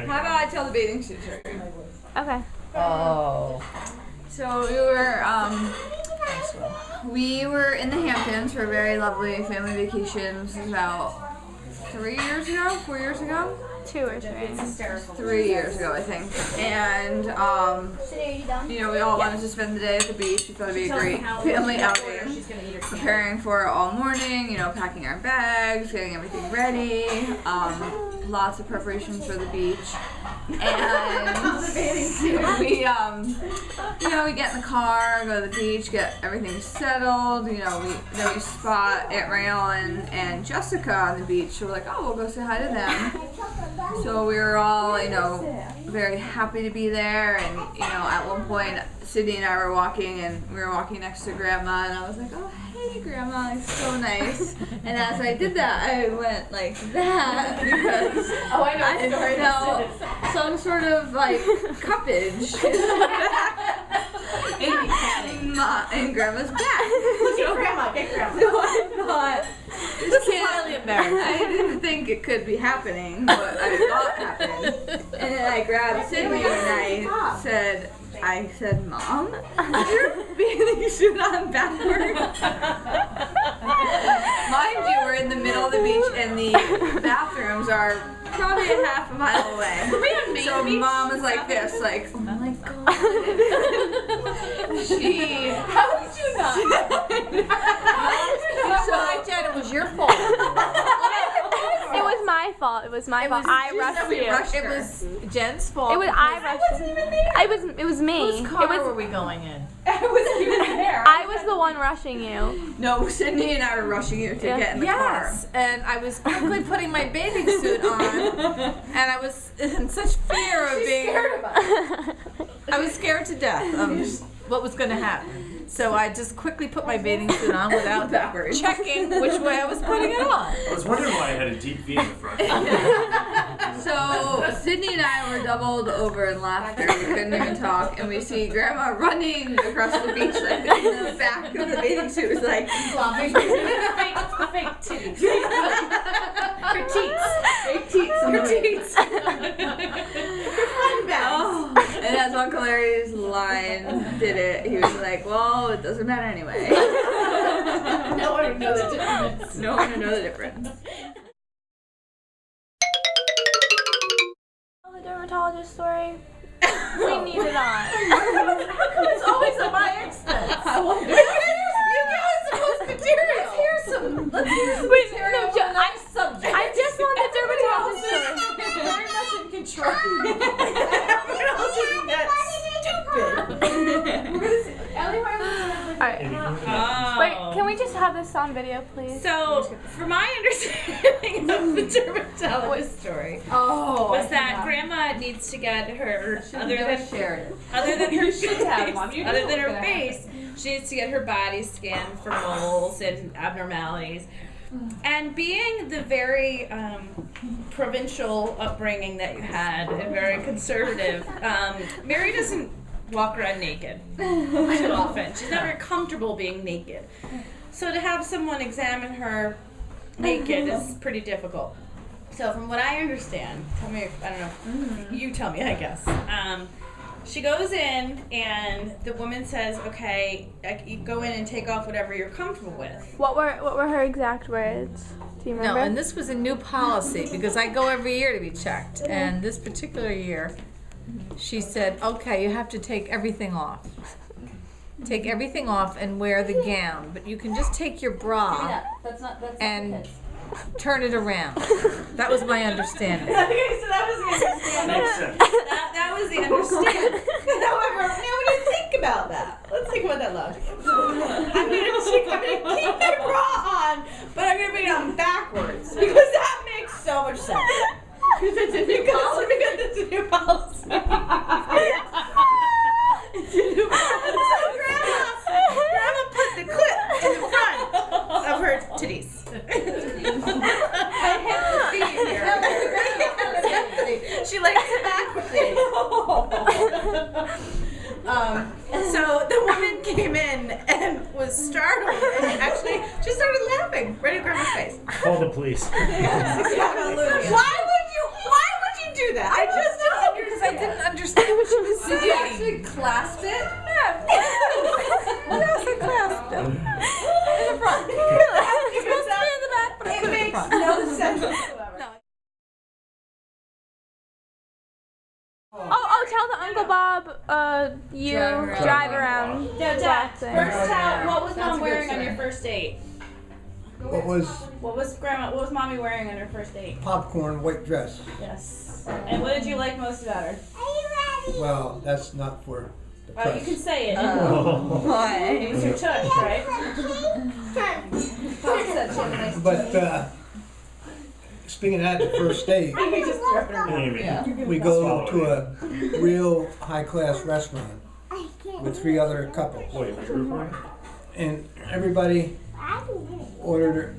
How about I tell the bathing suit story? Okay. Oh. So we were in the Hamptons for a very lovely family vacation. This is about 4 years ago. 2 or 3. 3 years ago, I think. And, we all wanted to spend the day at the beach. We thought it'd be a great family outing. Preparing for it all morning, packing our bags, getting everything ready. Lots of preparations for the beach. And we get in the car, go to the beach, get everything settled. Then we spot Aunt Rael and Jessica on the beach. So we're like, oh, we'll go say hi to them. So we were all, very happy to be there. And, at one point, Sydney and I were walking, and we were walking next to Grandma, and I was like, oh, hey, Grandma, it's so nice. And as I did that, I went like that because I felt some sort of cuppage in Grandma's back. Get Grandma. So I thought, This is highly embarrassing. I didn't think it could be happening, but I thought happened. And then I grabbed Sydney and I said, Mom, is your bathing suit on backwards? Mind you, we're in the middle of the beach and the bathrooms are probably a half a mile away. So Mom is like this, like, oh my God. How did you not? So Jen, it was your fault. It was my fault. I rushed you. It was Jen's fault. I rushed you. It was me. Whose car were we going in? I wasn't even there. I was the one rushing you. No, Sydney and I were rushing you to get in the car. Yes, and I was quickly putting my bathing suit on, and I was in such fear of being scared about it. I was scared to death of what was going to happen. So I just quickly put my bathing suit on without checking which way I was putting it on. I was wondering why I had a deep V in the front. So Sydney and I were doubled over in laughter. We couldn't even talk, and we see Grandma running across the beach like this in the back of the bathing suit. Was like fake titties. Her teats. Fake teats. Her teats. Oh. And as Uncle Larry's line did it, he was like, well, it doesn't matter anyway. No one would know the difference. No one would know the difference. The dermatologist story. We need it on. How come it's always at my expense? I wonder. You guys the most material. Let's hear some material on a nice subject. I just want the dermatologist story. Very much in control. Everyone else is that stupid. Alright. Wait, can we just have this on video, please? So, from my understanding of the dermatologist story, was that Grandma needs to get her other than her face, she needs to get her body scanned for moles and abnormalities. And being the very provincial upbringing that you had and very conservative, Mary doesn't walk around naked too often. She's not very comfortable being naked. So to have someone examine her naked is pretty difficult. So from what I understand, tell me, I don't know, you tell me, I guess. She goes in and the woman says, okay, you go in and take off whatever you're comfortable with. What were her exact words? Do you remember? No, and this was a new policy because I go every year to be checked. And this particular year, she said, okay, you have to take everything off. Take everything off and wear the gown. But you can just take your bra and turn it around. That was my understanding. Okay, so that was the understanding. Makes sense. That was the understanding. However, now when you think about that, let's think about that logic. I'm gonna keep my bra on, but I'm gonna bring it on backwards because that makes so much sense. Because it's a new policy. It's a new policy. So Grandma put the clip in the front of her titties. I have to see here. She likes it backwards. So the woman came in and was startled, and actually she started laughing right at Grandma's face. Call the police. Yes, exactly. Why would you do that? I just jumped because I didn't understand what she was saying. Did you actually clasp it? Yeah. What else I clasped it? In the front. It's supposed to be in the back, but I put it in the front. No sense whatsoever. Tell the Uncle Bob, you drive around. No, Dad. thing. First, what was That's Mom a wearing good on your story. first date? What was What was Mommy wearing on her first date? popcorn white dress? Yes. And what did you like most about her? Well, that's not for the Oh, you press. can say it. Why? It was your touch, right? But speaking of that, the first date, You just threw it around. Amy. we go to a real high-class restaurant with 3 other couples, Wait, you're recording? and everybody ordered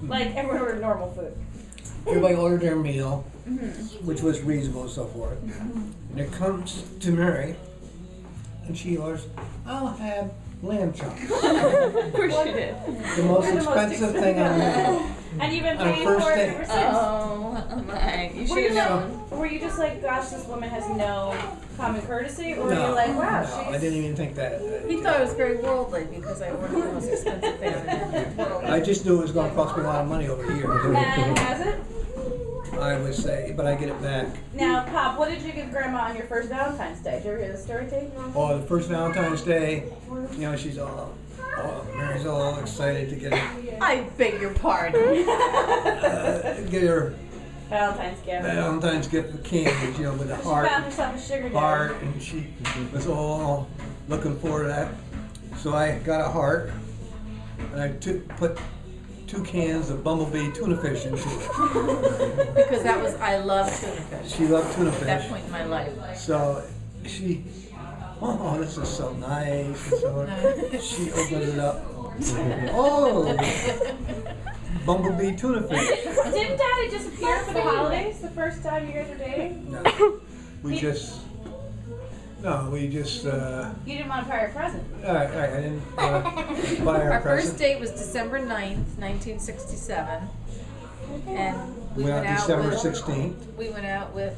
Like everyone ordered normal food. everybody ordered their meal, which was reasonable and so forth. And it comes to Mary, and she orders, "I'll have lamb chops." Of course you did. The most expensive thing on the menu. And you've been On a paying first for it date. ever since. Oh my! You Were should you, have known. were you just like, gosh, this woman has no common courtesy? Or were No, you like, wow, no, she's... I didn't even think that. He thought it was very worldly because I ordered the most expensive thing in the world. I just knew it was going to cost me a lot of money over here. And has it? I would say, but I get it back. Now, Pop, what did you give Grandma on your first Valentine's Day? Did you ever hear the story, Tate? Oh, the first Valentine's Day, you know, she's all, Mary's all excited to get I beg your pardon. get her Valentine's gift. Valentine's gift of candies, you know, with a She found heart, herself a sugar daddy. heart, and she was all looking forward to that. So I got a heart, and I put 2 cans of Bumblebee tuna fish into it. Because I love tuna fish. She loved tuna At that fish. point in my life. So she, oh, this is so nice. And so she opened it up. Oh, Bumblebee tuna fish. Didn't Daddy disappear for the holidays the first time you guys were dating? No, we just, You didn't want to buy her a present. I didn't buy her Our a first present. date was December 9th, 1967. And we Went went out out December with 16th. We went out with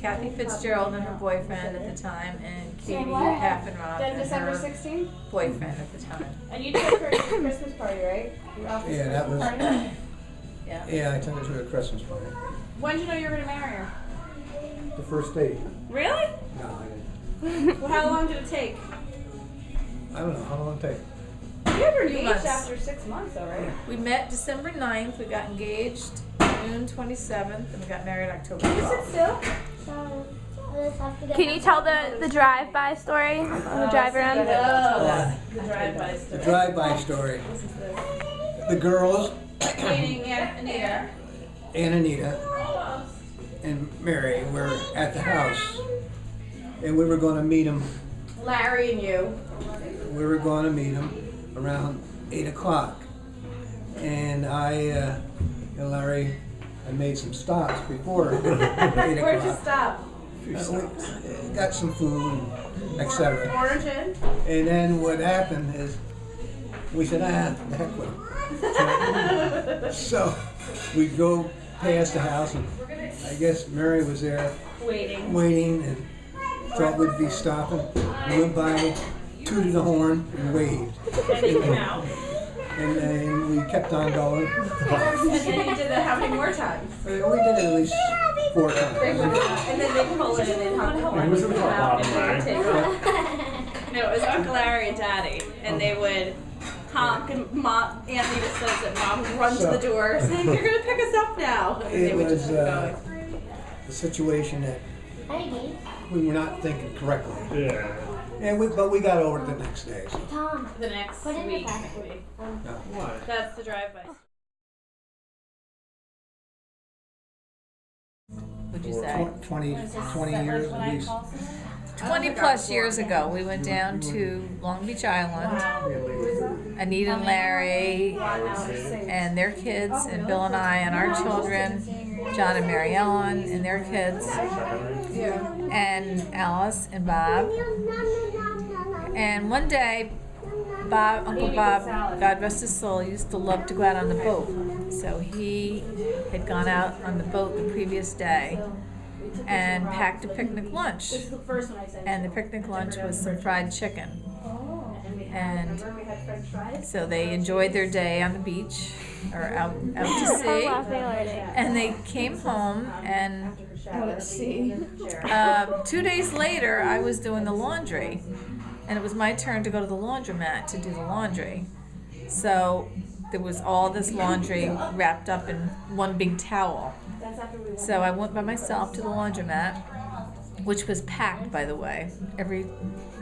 Kathy Fitzgerald and her boyfriend at the time, and Katie Paffenroth Then and December her 16th? boyfriend at the time. And you took her to the Christmas party, right? Your office Yeah, that was, Christmas party? Yeah. yeah, I took her to a Christmas party. When did you know you were going to marry her? The first date. Really? No, I didn't. Well, how long did it take? I don't know, how long did it take? You guys were Few engaged months. after 6 months, though, right? We met December 9th, we got engaged June 27th, and we got married October Sit 12th. still. Can you tell the drive-by story? The drive around? The drive-by The story. drive-by story. The girls, Meaning Anita. Anita and Mary were at the house, and we were going to meet them. Larry and you. We were going to meet them around 8 o'clock, and Larry, I made some stops before 8 o'clock. Where'd you stop? We got some food, etc. Orange in? And then what happened is we said, the heck with it. So we go past the house, and I guess Mary was there Waiting. and thought we'd be stopping. We went by, tooted the horn, and waved. And they came out. And then we kept on going. And then you did that how many more times? We did it at least 4 times. And then they pull it and then honk the horn. It was in the Come out, bottom, and then right? take off. No, it was Uncle Larry and Daddy. And they would honk, and Mom, Anthony says that Mom would run to the door saying, "You're going to pick us up now." And they It would just was keep going. a situation that we were not thinking correctly. Yeah. But we got over it the next day. So. The next week. What? That's the drive-by. Would you say? 20 years at least. 20 plus years ago, we went down to Long Beach Island. Anita and Larry and their kids, and Bill and I and our children, John and Mary Ellen and their kids, and Alice and Bob. And one day, Bob, Uncle Bob, God rest his soul, used to love to go out on the boat. So he had gone out on the boat the previous day and packed a picnic lunch. And the picnic lunch was some fried chicken. And so they enjoyed their day on the beach or out to sea. And they came home and 2 days later I was doing the laundry. And it was my turn to go to the laundromat to do the laundry. So there was all this laundry wrapped up in one big towel. So I went by myself to the laundromat, which was packed, by the way. Every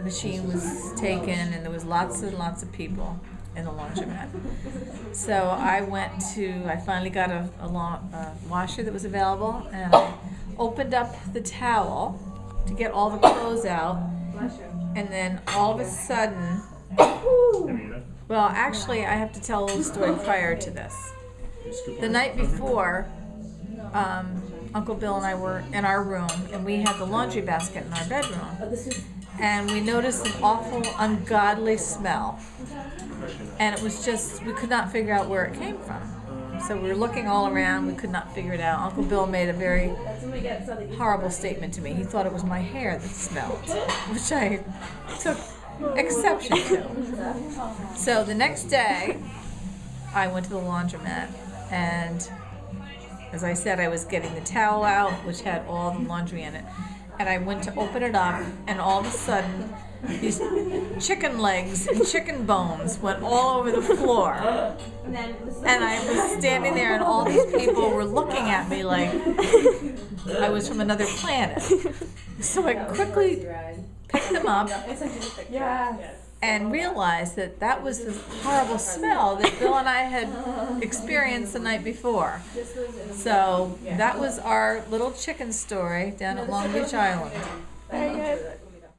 machine was taken, and there was lots and lots of people in the laundromat. So I finally got a washer that was available, and I opened up the towel to get all the clothes out. And then all of a sudden, well, actually, I have to tell a little story prior to this. The night before, Uncle Bill and I were in our room, and we had the laundry basket in our bedroom. And we noticed an awful, ungodly smell. And it was just, we could not figure out where it came from. So we were looking all around, we could not figure it out. Uncle Bill made a very horrible statement to me. He thought it was my hair that smelled, which I took exception to. So the next day, I went to the laundromat, and as I said, I was getting the towel out, which had all the laundry in it. And I went to open it up, and all of a sudden, these chicken legs and chicken bones went all over the floor. And I was standing there, and all these people were looking at me like I was from another planet. So I quickly picked them up and realized that that was the horrible smell that Bill and I had experienced the night before. So that was our little chicken story down at Long Beach Island.